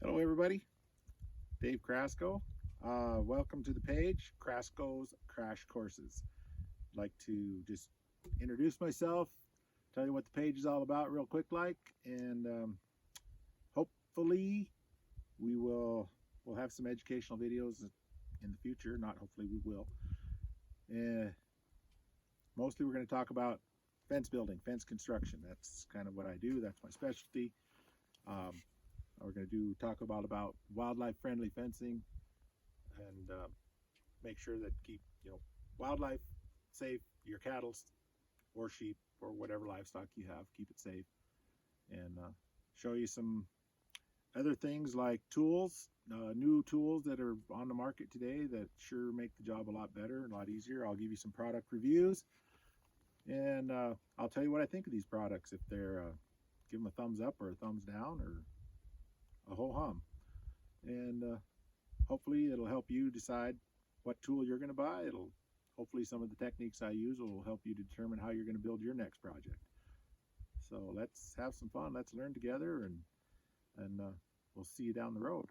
Hello everybody, Dave Crasco. Welcome to the page, Crasco's Crash Courses. I'd like to just introduce myself, tell you what the page is all about real quick and hopefully we'll have some educational videos in the future. Not hopefully, we will. Mostly we're going to talk about fence building, fence construction. That's kind of what I do. That's my specialty. We're going to talk about wildlife friendly fencing and make sure that keep wildlife safe, your cattle or sheep or whatever livestock you have, keep it safe, and show you some other things like tools, new tools that are on the market today that sure make the job a lot better and a lot easier. I'll give you some product reviews, and I'll tell you what I think of these products, if they're give them a thumbs up or a thumbs down or a whole hum, and hopefully it'll help you decide what tool you're going to buy. It'll hopefully some of the techniques I use will help you determine how you're going to build your next project. So let's have some fun. Let's learn together, and we'll see you down the road.